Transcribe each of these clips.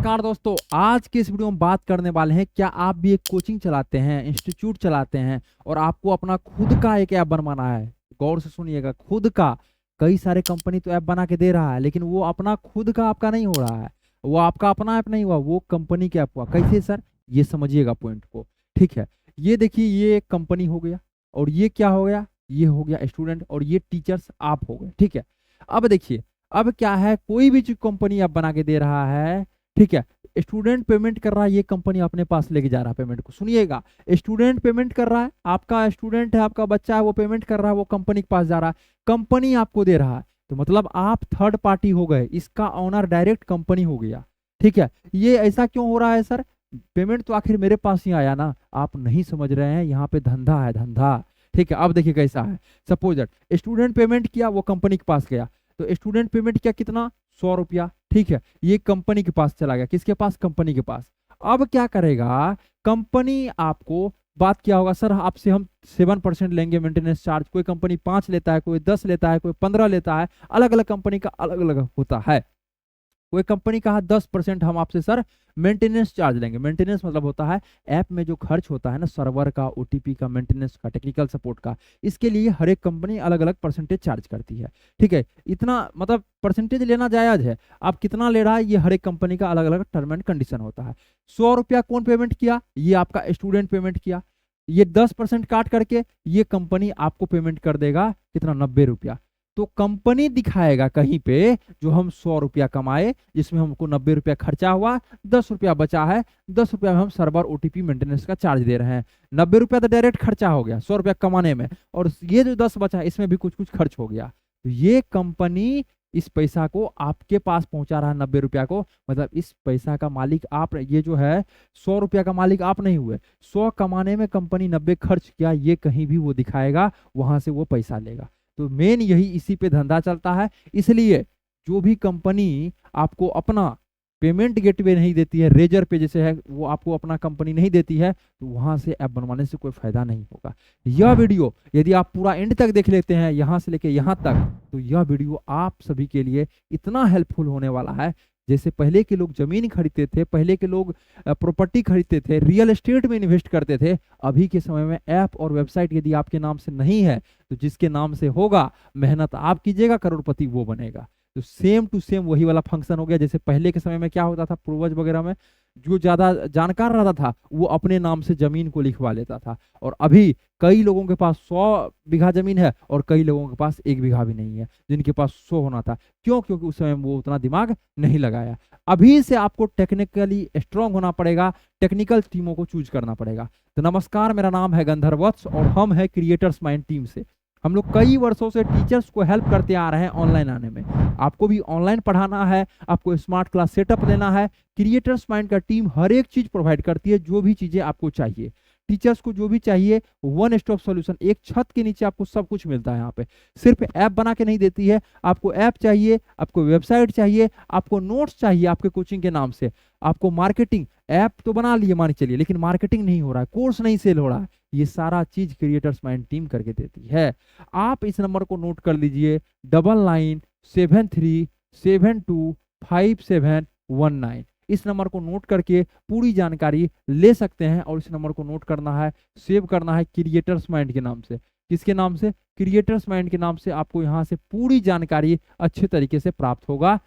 नमस्कार दोस्तों, आज के इस वीडियो में बात करने वाले हैं। क्या आप भी एक कोचिंग चलाते हैं, इंस्टीट्यूट चलाते हैं और आपको अपना खुद का एक ऐप बनवाना है? गौर से सुनिएगा, खुद का। कई सारे कंपनी तो ऐप बना के दे रहा है, लेकिन वो अपना खुद का आपका नहीं हो रहा है। वो आपका अपना ऐप नहीं हुआ, वो कंपनी का ऐप हुआ। कैसे सर? ये समझिएगा पॉइंट को। ठीक है, ये देखिए, ये एक कंपनी हो गया और ये क्या हो गया, ये हो गया स्टूडेंट और ये टीचर्स आप हो गए। ठीक है, अब देखिए, अब क्या है, कोई भी जो कंपनी आप बना के दे रहा है, ठीक है, स्टूडेंट पेमेंट कर रहा है, ये कंपनी अपने पास लेके जा रहा है पेमेंट को। सुनिएगा, स्टूडेंट पेमेंट कर रहा है, आपका स्टूडेंट है, आपका बच्चा है, वो पेमेंट कर रहा है, वो कंपनी के पास जा रहा है, कंपनी आपको दे रहा है। तो मतलब आप थर्ड पार्टी हो गए, इसका ओनर डायरेक्ट कंपनी हो गया। ठीक है, ये ऐसा क्यों हो रहा है सर? पेमेंट तो आखिर मेरे पास ही आया ना। आप नहीं समझ रहे हैं, यहाँ पे धंधा है, धंधा। ठीक है, अब देखिए कैसा है। सपोज दैट स्टूडेंट पेमेंट किया, वो कंपनी के पास गया, तो स्टूडेंट पेमेंट किया कितना, 100 रुपया। ठीक है, ये कंपनी के पास चला गया, किसके पास? कंपनी के पास। अब क्या करेगा कंपनी? आपको बात किया होगा, सर आपसे हम 7% लेंगे मेंटेनेंस चार्ज। कोई कंपनी 5 लेता है, कोई 10 लेता है, कोई 15 लेता है, अलग अलग कंपनी का अलग अलग होता है। कोई कंपनी कहा 10% हम आपसे सर मेंटेनेंस चार्ज लेंगे। मेंटेनेंस मतलब होता है ऐप में जो खर्च होता है ना, सर्वर का, ओटीपी का, मेंटेनेंस का, टेक्निकल सपोर्ट का, इसके लिए हर एक कंपनी अलग अलग परसेंटेज चार्ज करती है। ठीक है, इतना मतलब परसेंटेज लेना जायज है। आप कितना ले रहा है, ये हर एक कंपनी का अलग अलग टर्म एंड कंडीशन होता है। 100 रुपया कौन पेमेंट किया? ये आपका स्टूडेंट पेमेंट किया। ये 10% काट करके ये कंपनी आपको पेमेंट कर देगा कितना, 90 रुपया। तो कंपनी दिखाएगा कहीं पे जो हम 100 रुपया कमाए, जिसमें हमको 90 रुपया खर्चा हुआ, 10 रुपया बचा है, 10 रुपया में हम सर्वर ओटीपी मेंटेनेंस का चार्ज दे रहे हैं। 90 रुपया तो डायरेक्ट खर्चा हो गया 100 रुपया कमाने में, और ये जो 10 बचा है इसमें भी कुछ कुछ खर्च हो गया। तो ये कंपनी इस पैसा को आपके पास पहुंचा रहा है, 90 रुपया को। मतलब इस पैसा का मालिक आप, ये जो है 100 रुपया का मालिक आप नहीं हुए। 100 कमाने में कंपनी 90 खर्च किया, ये कहीं भी वो दिखाएगा, वहां से वो पैसा लेगा। तो मेन यही, इसी पे धंधा चलता है। इसलिए जो भी कंपनी आपको अपना पेमेंट गेटवे नहीं देती है, रेजर पे जैसे है, वो आपको अपना कंपनी नहीं देती है, तो वहां से ऐप बनवाने से कोई फायदा नहीं होगा। यह वीडियो यदि आप पूरा एंड तक देख लेते हैं, यहां से लेके यहां तक, तो यह वीडियो आप सभी के लिए इतना हेल्पफुल होने वाला है। जैसे पहले के लोग जमीन खरीदते थे, पहले के लोग प्रॉपर्टी खरीदते थे, रियल एस्टेट में इन्वेस्ट करते थे, अभी के समय में ऐप और वेबसाइट यदि आपके नाम से नहीं है, तो जिसके नाम से होगा, मेहनत आप कीजिएगा, करोड़पति वो बनेगा। तो सेम टू सेम वही वाला फंक्शन हो गया। जैसे पहले के समय में क्या होता था, पूर्वज वगैरह में जो ज्यादा जानकार रहता था, वो अपने नाम से जमीन को लिखवा लेता था। और अभी कई लोगों के पास 100 बीघा जमीन है और कई लोगों के पास 1 बीघा भी नहीं है, जिनके पास 100 होना था। क्यों? क्योंकि उस समय वो उतना दिमाग नहीं लगाया। अभी से आपको टेक्निकली स्ट्रांग होना पड़ेगा, टेक्निकल टीमों को चूज करना पड़ेगा। तो नमस्कार, मेरा नाम है गंधर्वत्स और हम है क्रिएटर्स माइंड टीम से। हम लोग कई वर्षों से टीचर्स को हेल्प करते आ रहे हैं ऑनलाइन आने में। आपको भी ऑनलाइन पढ़ाना है, आपको स्मार्ट क्लास सेटअप लेना है, क्रिएटर्स माइंड का टीम हर एक चीज प्रोवाइड करती है, जो भी चीजें आपको चाहिए। टीचर्स को जो भी चाहिए, वन स्टॉप सॉल्यूशन, एक छत के नीचे आपको सब कुछ मिलता है। यहाँ पे सिर्फ ऐप बना के नहीं देती है, आपको ऐप चाहिए, आपको वेबसाइट चाहिए, आपको नोट्स चाहिए आपके कोचिंग के नाम से, आपको मार्केटिंग, ऐप तो बना लिए मान चलिए, लेकिन मार्केटिंग नहीं हो रहा है, कोर्स नहीं सेल हो रहा है, ये सारा चीज क्रिएटर्स माइंड टीम करके देती है। आप इस नंबर को नोट कर लीजिए, 9973725719। इस नंबर को नोट करके पूरी जानकारी ले सकते हैं। और इस नंबर को नोट करना है, सेव करना है क्रिएटर्स माइंड के नाम से। किसके नाम से? क्रिएटर्स माइंड के नाम से। आपको यहाँ से पूरी जानकारी अच्छे तरीके से प्राप्त होगा।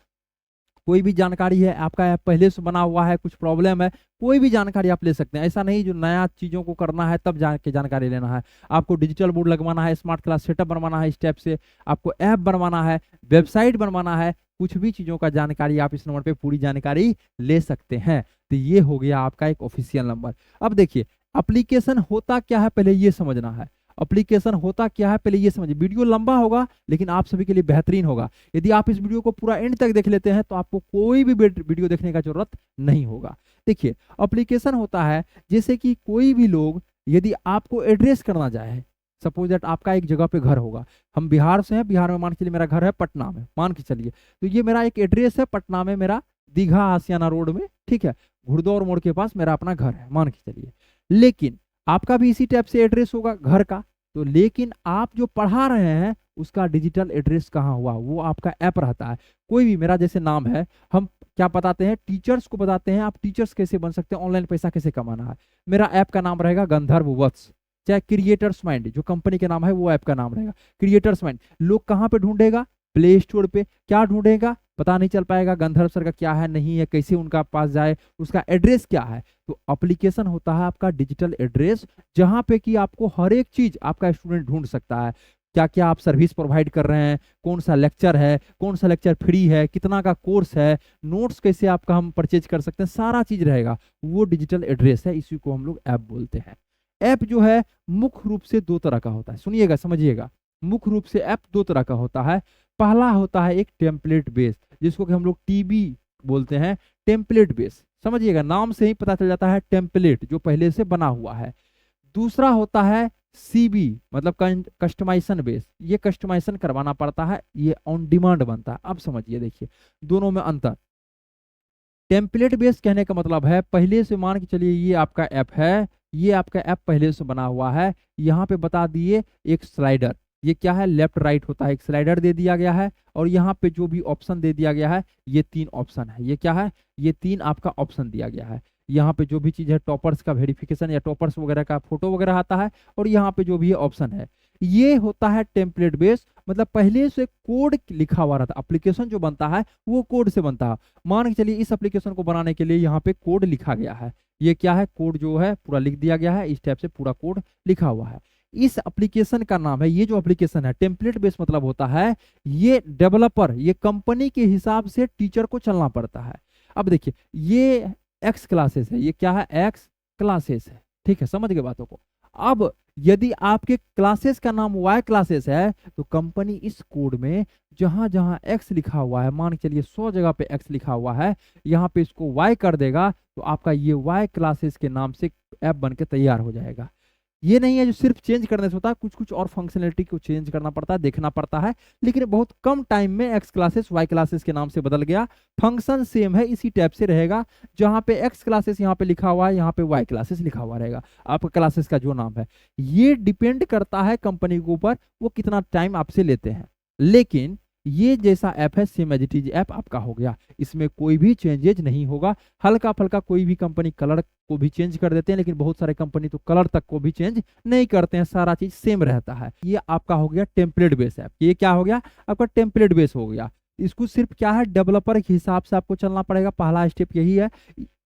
कोई भी जानकारी है, आपका ऐप पहले से बना हुआ है, कुछ प्रॉब्लम है, कोई भी जानकारी आप ले सकते हैं। ऐसा नहीं जो नया चीजों को करना है तब जाके जानकारी लेना है। आपको डिजिटल बोर्ड लगवाना है, स्मार्ट क्लास सेटअप बनवाना है, इस टाइप से आपको ऐप बनवाना है, वेबसाइट बनवाना है, कुछ भी चीजों का जानकारी आप इस नंबर पे पूरी जानकारी ले सकते हैं। तो ये हो गया आपका एक ऑफिशियल नंबर। अब देखिए, एप्लीकेशन होता क्या है, पहले ये समझना है। एप्लीकेशन होता क्या है, पहले ये समझिए। वीडियो लंबा होगा लेकिन आप सभी के लिए बेहतरीन होगा। यदि आप इस वीडियो को पूरा एंड तक देख लेते हैं तो आपको कोई भी वीडियो देखने का जरूरत नहीं होगा। देखिए, एप्लीकेशन होता है जैसे कि कोई भी लोग यदि आपको एड्रेस करना चाहे, सपोज दैट आपका एक जगह पे घर होगा, हम बिहार से हैं, बिहार में मान के चलिए मेरा घर है पटना में, मान के चलिए, तो ये मेरा एक एड्रेस है पटना में, मेरा दीघा आसियाना रोड में, ठीक है, घुड़दौर मोड़ के पास मेरा अपना घर है, मान के चलिए। लेकिन आपका भी इसी टाइप से एड्रेस होगा घर का। तो लेकिन आप जो पढ़ा रहे हैं उसका डिजिटल एड्रेस कहाँ हुआ, वो आपका ऐप रहता है। कोई भी, मेरा जैसे नाम है, हम क्या बताते हैं, टीचर्स को बताते हैं, आप टीचर्स कैसे बन सकते हैं, ऑनलाइन पैसा कैसे कमाना है। मेरा ऐप का नाम रहेगा गंधर्व वत्स, चाहे क्रिएटर्स माइंड जो कंपनी का नाम है वो ऐप का नाम रहेगा क्रिएटर्स माइंड। लोग कहाँ पे ढूंढेगा, प्ले स्टोर पे। क्या ढूंढेगा, पता नहीं चल पाएगा गंधर्व सर का क्या है नहीं है, कैसे उनका पास जाए, उसका एड्रेस क्या है। तो एप्लीकेशन होता है आपका डिजिटल एड्रेस, जहां पे कि आपको हर एक चीज आपका स्टूडेंट ढूंढ सकता है। क्या क्या आप सर्विस प्रोवाइड कर रहे हैं, कौन सा लेक्चर है, कौन सा लेक्चर फ्री है, कितना का कोर्स है, नोट्स कैसे आपका हम परचेज कर सकते हैं, सारा चीज रहेगा। वो डिजिटल एड्रेस है, इसी को हम लोग ऐप बोलते हैं। ऐप जो है मुख्य रूप से दो तरह का होता है, सुनिएगा समझिएगा। मुख्य रूप से ऐप दो तरह का होता है। पहला होता है एक टेम्पलेट बेस, जिसको कि हम लोग टीबी बोलते हैं। टेम्पलेट बेस समझिएगा, नाम से ही पता चल जाता है, टेम्पलेट जो पहले से बना हुआ है। दूसरा होता है सीबी, मतलब कस्टमाइजेशन बेस, ये कस्टमाइजेशन करवाना पड़ता है, ये ऑन डिमांड बनता है। अब समझिए, देखिए दोनों में अंतर। टेम्पलेट बेस कहने का मतलब है पहले से, मान के चलिए ये आपका ऐप है, ये आपका ऐप पहले से बना हुआ है, यहाँ पे बता दिए एक स्लाइडर, ये क्या है, लेफ्ट राइट होता है, एक स्लाइडर दे दिया गया है, और यहाँ पे जो भी ऑप्शन दे दिया गया है, ये 3 ऑप्शन है। ये क्या है, ये 3 आपका ऑप्शन दिया गया है। यहाँ पे जो भी चीज है, टॉपर्स का वेरिफिकेशन या टॉपर्स वगैरह का फोटो वगैरह आता है, और यहाँ पे जो भी ऑप्शन है, ये होता है टेम्पलेट बेस। मतलब पहले से कोड लिखा हुआ रहता है, एप्लीकेशन जो बनता है वो कोड से बनता है। मान के चलिए इस एप्लीकेशन को बनाने के लिए यहाँ पे कोड लिखा गया है, ये क्या है, कोड जो है पूरा लिख दिया गया है, इस टाइप से पूरा कोड लिखा हुआ है। इस एप्लीकेशन का नाम है, ये जो एप्लीकेशन है टेम्पलेट बेस, मतलब होता है ये डेवलपर, ये कंपनी के हिसाब से टीचर को चलना पड़ता है। अब देखिए ये एक्स क्लासेस है, ये क्या है, एक्स क्लासेस है, ठीक है, समझ गए बातों को। अब यदि आपके क्लासेस का नाम वाई क्लासेस है, तो कंपनी इस कोड में जहां जहां एक्स लिखा हुआ है, मान के चलिए 100 जगह पे एक्स लिखा हुआ है, यहाँ पे इसको वाई कर देगा, तो आपका ये वाई क्लासेस के नाम से ऐप बन के तैयार हो जाएगा। ये नहीं है जो सिर्फ चेंज करने से होता है, कुछ कुछ और फंक्शनलिटी को चेंज करना पड़ता है, देखना पड़ता है, लेकिन बहुत कम टाइम में एक्स क्लासेस वाई क्लासेस के नाम से बदल गया। फंक्शन सेम है, इसी टाइप से रहेगा, जहां पे एक्स क्लासेस यहाँ पे लिखा हुआ है, यहाँ पे वाई क्लासेस लिखा हुआ रहेगा, आपका क्लासेस का जो नाम है। ये डिपेंड करता है कंपनी के ऊपर, वो कितना टाइम आपसे लेते हैं। लेकिन ये जैसा ऐप है same as it is app आपका हो गया, इसमें कोई भी चेंजेज नहीं होगा। हल्का फल्का कोई भी कंपनी कलर को भी चेंज कर देते हैं, लेकिन बहुत सारे कंपनी तो कलर तक को भी चेंज नहीं करते हैं, सारा चीज सेम रहता है। ये आपका हो गया टेम्पलेट बेस ऐप, ये क्या हो गया, आपका टेम्पलेट बेस हो गया। इसको सिर्फ क्या है, डेवलपर के हिसाब से आपको चलना पड़ेगा, पहला स्टेप यही है।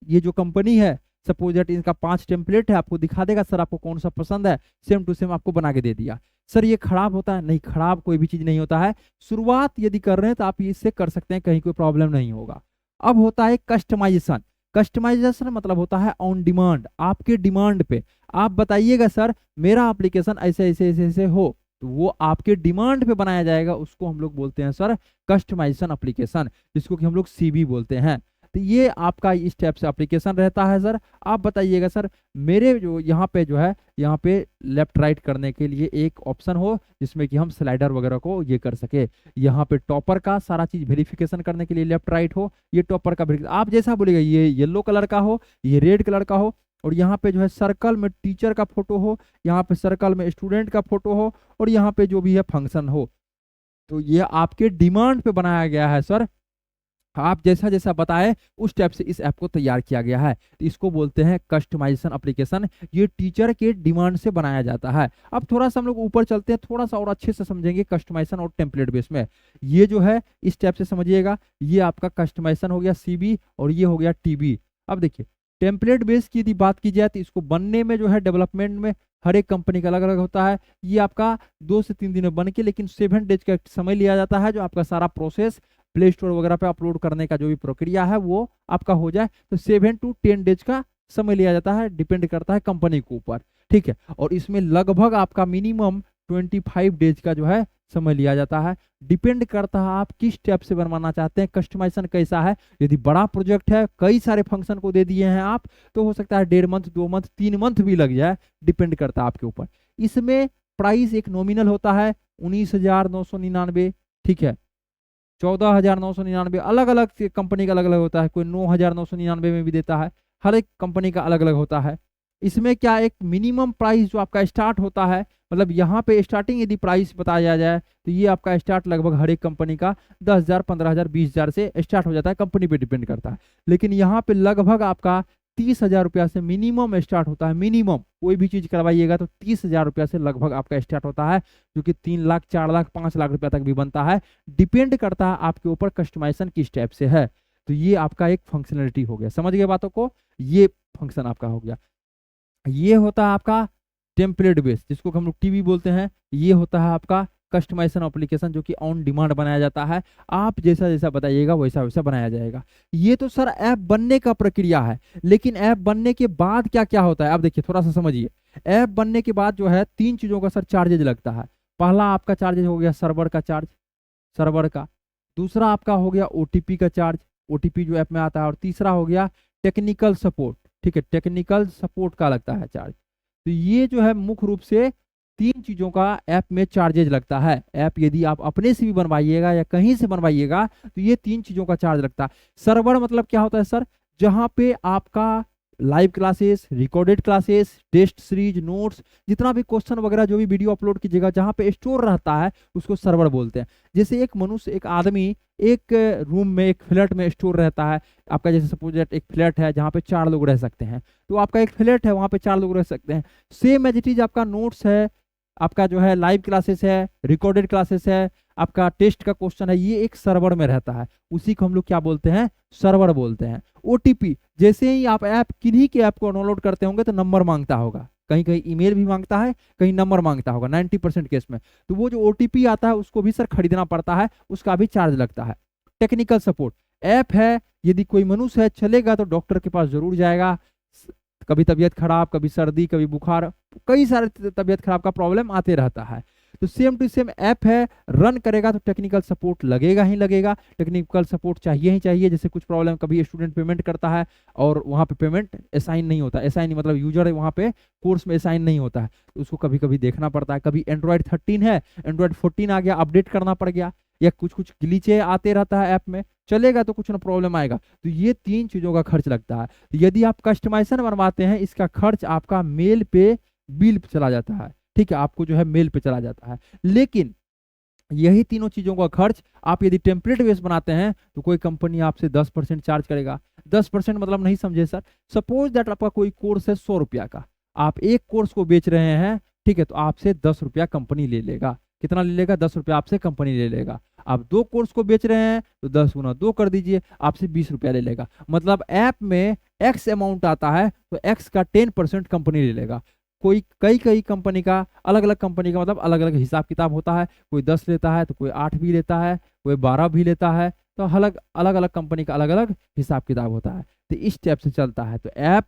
ये जो कंपनी है, सपोज दैट इनका 5 टेम्पलेट है, आपको दिखा देगा सर आपको कौन सा पसंद है, सेम टू सेम आपको बना के दे दिया। सर ये खराब होता है, नहीं खराब कोई भी चीज नहीं होता है। शुरुआत यदि कर रहे हैं तो आप इससे कर सकते हैं, कहीं कोई प्रॉब्लम नहीं होगा। अब होता है कस्टमाइजेशन। कस्टमाइजेशन मतलब होता है ऑन डिमांड, आपके डिमांड पे आप बताइएगा सर मेरा एप्लीकेशन ऐसे ऐसे ऐसे ऐसे हो, तो वो आपके डिमांड पे बनाया जाएगा, उसको हम लोग बोलते हैं सर कस्टमाइजेशन एप्लीकेशन, जिसको कि हम लोग सीबी बोलते हैं। तो ये आपका इस टाइप से एप्लीकेशन रहता है सर। आप बताइएगा सर मेरे जो यहाँ पे जो है, यहाँ पे लेफ्ट राइट करने के लिए एक ऑप्शन हो, जिसमें कि हम स्लाइडर वगैरह को ये कर सके। यहाँ पे टॉपर का सारा चीज वेरिफिकेशन करने के लिए लेफ्ट राइट हो, ये टॉपर का आप जैसा बोलेगा, ये येलो कलर का हो, ये रेड कलर का हो, और यहाँ पे जो है सर्कल में टीचर का फोटो हो, यहाँ पे सर्कल में स्टूडेंट का फोटो हो, और यहाँ पे जो भी है फंक्शन हो। तो ये आपके डिमांड पे बनाया गया है सर, आप जैसा जैसा बताए उस टाइप से इस ऐप को तैयार किया गया है। तो इसको बोलते हैं कस्टमाइजेशन एप्लीकेशन, ये टीचर के डिमांड से बनाया जाता है। अब थोड़ा सा हम लोग ऊपर चलते हैं, थोड़ा सा और अच्छे से समझेंगे कस्टमाइजेशन और टेम्पलेट बेस में। ये जो है इस टाइप से समझिएगा, ये आपका कस्टमाइजेशन हो गया सीबी, और ये हो गया टीबी। अब देखिए टेम्पलेट बेस की यदि बात की जाए, तो इसको बनने में जो है डेवलपमेंट में हर एक कंपनी का अलग अलग होता है। ये आपका 2 से 3 दिन में बन के, लेकिन 7 डेज का समय लिया जाता है, जो आपका सारा प्रोसेस प्ले स्टोर वगैरह पे अपलोड करने का जो भी प्रक्रिया है वो आपका हो जाए, तो 7 to 10 डेज का समय लिया जाता है, डिपेंड करता है कंपनी के ऊपर, ठीक है। और इसमें लगभग आपका मिनिमम 25 डेज का जो है समय लिया जाता है। डिपेंड करता है आप किस टाइप से बनवाना चाहते हैं, कस्टमाइजेशन कैसा है। यदि बड़ा प्रोजेक्ट है, कई सारे फंक्शन को दे दिए हैं आप, तो हो सकता है 1.5 मंथ 2 मंथ 3 मंथ भी लग जाए, डिपेंड करता है आपके ऊपर। इसमें प्राइस एक नॉमिनल होता है 19,999, ठीक है, 14,999, अलग अलग कंपनी का अलग अलग होता है, कोई 9,999 में भी देता है, हर एक कंपनी का अलग अलग होता है। इसमें क्या एक मिनिमम प्राइस जो आपका स्टार्ट होता है, मतलब यहाँ पे स्टार्टिंग यदि प्राइस बताया जाए तो ये आपका स्टार्ट लगभग हर एक कंपनी का 10,000, 15,000, 20,000 से स्टार्ट हो जाता है, कंपनी पे डिपेंड करता है। लेकिन यहाँ पे लगभग आपका 30,000 रुपया से मिनिमम स्टार्ट होता है। मिनिमम कोई भी चीज करवाइएगा तो 30,000 रुपया से लगभग आपका स्टार्ट होता है, जो कि 3 लाख, 4 लाख, 5 लाख रुपया तक भी बनता है। डिपेंड करता है आपके ऊपर कस्टमाइजेशन किस टाइप से है। तो ये आपका एक फंक्शनलिटी हो गया, समझ गए बातों को। ये फंक्शन आपका हो गया। ये होता है आपका टेम्पलेट बेस, जिसको हम लोग टीबी बोलते हैं। ये होता है आपका कस्टमाइजेशन एप्लीकेशन, जो कि ऑन डिमांड बनाया जाता है। आप जैसा जैसा बताइएगा वैसा वैसा बनाया जाएगा। ये तो सर ऐप बनने का प्रक्रिया है, लेकिन ऐप बनने के बाद क्या क्या होता है आप देखिए, थोड़ा सा समझिए। ऐप बनने के बाद जो है 3 चीजों का सर चार्जेज लगता है। पहला आपका चार्जेज हो गया सर्वर का चार्ज, सर्वर का। दूसरा आपका हो गया ओटीपी का चार्ज, ओटीपी जो ऐप में आता है। और तीसरा हो गया टेक्निकल सपोर्ट, ठीक है, टेक्निकल सपोर्ट का लगता है चार्ज। तो ये जो है मुख्य रूप से 3 चीजों का ऐप में चार्जेज लगता है। ऐप यदि आप अपने से भी बनवाइएगा या कहीं से बनवाइएगा तो ये 3 चीजों का चार्ज लगता है। सर्वर मतलब क्या होता है सर, जहां पे आपका live classes, recorded classes, test series, notes, जितना भी क्वेश्चन वगैरह जो भी वीडियो अपलोड कीजिएगा जहां पे स्टोर रहता है उसको सर्वर बोलते हैं। जैसे एक मनुष्य, एक आदमी एक रूम में, एक फ्लैट में स्टोर रहता है आपका। जैसे सपोज एक फ्लैट है जहाँ पे 4 लोग रह सकते हैं, तो आपका एक फ्लैट है वहाँ पे 4 लोग रह सकते हैं। सेम एज इट इज आपका नोट्स है, आपका जो है लाइव क्लासेस है, रिकॉर्डेड क्लासेस है, आपका टेस्ट का क्वेश्चन है, ये एक सर्वर में रहता है। उसी को हम लोग क्या बोलते हैं, सर्वर बोलते हैं। ओटीपी, जैसे ही आप ऐप, किन्हीं के ऐप को डाउनलोड करते होंगे तो नंबर मांगता होगा, कहीं कहीं ईमेल भी मांगता है, कहीं नंबर मांगता होगा 90% केस में। तो वो जो ओटीपी आता है उसको भी सर खरीदना पड़ता है, उसका भी चार्ज लगता है। टेक्निकल सपोर्ट, ऐप है, यदि कोई मनुष्य है चलेगा तो डॉक्टर के पास जरूर जाएगा। कभी तबीयत खराब, कभी सर्दी, कभी बुखार, कई सारे तबीयत खराब का प्रॉब्लम आते रहता है। तो सेम टू सेम ऐप है, रन करेगा तो टेक्निकल सपोर्ट लगेगा ही लगेगा। टेक्निकल सपोर्ट चाहिए ही चाहिए। जैसे कुछ प्रॉब्लम, कभी स्टूडेंट पेमेंट करता है और वहाँ पे पेमेंट असाइन नहीं होता, असाइन मतलब यूजर वहाँ पे कोर्स में असाइन नहीं होता है, तो उसको कभी कभी देखना पड़ता है। कभी एंड्रॉयड 13 है, एंड्रॉयड 14 आ गया, अपडेट करना पड़ गया, या कुछ कुछ ग्लिचे आते रहता है ऐप में, चलेगा तो कुछ ना प्रॉब्लम आएगा। तो ये 3 चीजों का खर्च लगता है। तो यदि आप कस्टमाइजेशन बनवाते हैं, इसका खर्च आपका मेल पे बिल पे चला जाता है, ठीक है, आपको जो है मेल पे चला जाता है। लेकिन यही तीनों चीजों का खर्च आप यदि टेम्पलेट बेस बनाते हैं तो कोई कंपनी आपसे 10% चार्ज करेगा। 10% मतलब नहीं समझे सर, सपोज दैट आपका कोई कोर्स है 100 रुपया का, आप एक कोर्स को बेच रहे हैं, ठीक है, तो आपसे 10 रुपया कंपनी ले लेगा। कितना ले लेगा, 10 रुपया आपसे कंपनी ले लेगा। आप 2 कोर्स को बेच रहे हैं तो 10 गुना 2 कर दीजिए, आपसे 20 रुपया ले लेगा। मतलब ऐप में एक्स अमाउंट आता है तो एक्स का 10% कंपनी ले लेगा। कोई कई कई कंपनी का, अलग अलग कंपनी का मतलब अलग अलग हिसाब किताब होता है। कोई 10 लेता है तो कोई 8 भी लेता है, कोई 12 भी लेता है। तो अलग अलग अलग कंपनी का अलग अलग हिसाब किताब होता है। तो इस टाइप से चलता है। तो ऐप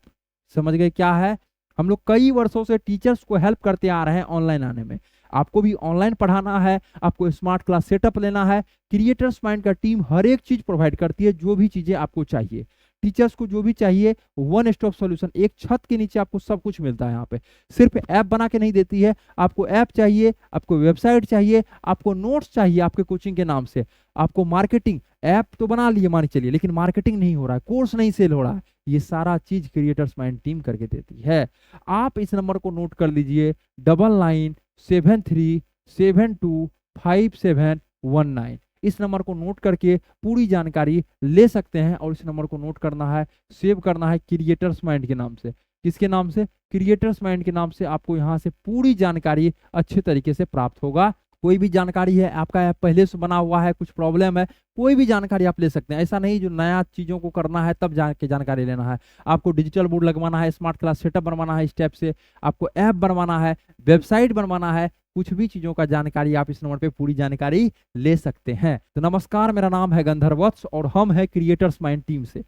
समझ गए क्या है। हम लोग कई वर्षों से टीचर्स को हेल्प करते आ रहे हैं ऑनलाइन आने में। आपको भी ऑनलाइन पढ़ाना है, आपको स्मार्ट क्लास सेटअप लेना है, क्रिएटर्स माइंड का टीम हर एक चीज प्रोवाइड करती है, जो भी चीजें आपको चाहिए। टीचर्स को जो भी चाहिए, वन स्टॉप सॉल्यूशन, एक छत के नीचे आपको सब कुछ मिलता है। यहाँ पे सिर्फ ऐप बना के नहीं देती है, आपको ऐप चाहिए, आपको वेबसाइट चाहिए, आपको नोट्स चाहिए आपके कोचिंग के नाम से, आपको मार्केटिंग, ऐप तो बना लिए मान चलिए, लेकिन मार्केटिंग नहीं हो रहा है, कोर्स नहीं सेल हो रहा है, ये सारा चीज क्रिएटर्स माइंड टीम करके देती है। आप इस नंबर को नोट कर लीजिए, 9973725719। इस नंबर को नोट करके पूरी जानकारी ले सकते हैं। और इस नंबर को नोट करना है, सेव करना है क्रिएटर्स माइंड के नाम से। किसके नाम से, क्रिएटर्स माइंड के नाम से। आपको यहाँ से पूरी जानकारी अच्छे तरीके से प्राप्त होगा। कोई भी जानकारी है, आपका ऐप पहले से बना हुआ है, कुछ प्रॉब्लम है, कोई भी जानकारी आप ले सकते हैं। ऐसा नहीं जो नया चीजों को करना है तब जाके जानकारी लेना है। आपको डिजिटल बोर्ड लगवाना है, स्मार्ट क्लास सेटअप बनवाना है, इस टाइप से आपको ऐप बनवाना है, वेबसाइट बनवाना है, कुछ भी चीजों का जानकारी आप इस नंबर पे पूरी जानकारी ले सकते हैं। तो नमस्कार, मेरा नाम है गंधर्व वत्स और हम है क्रिएटर्स माइंड टीम से।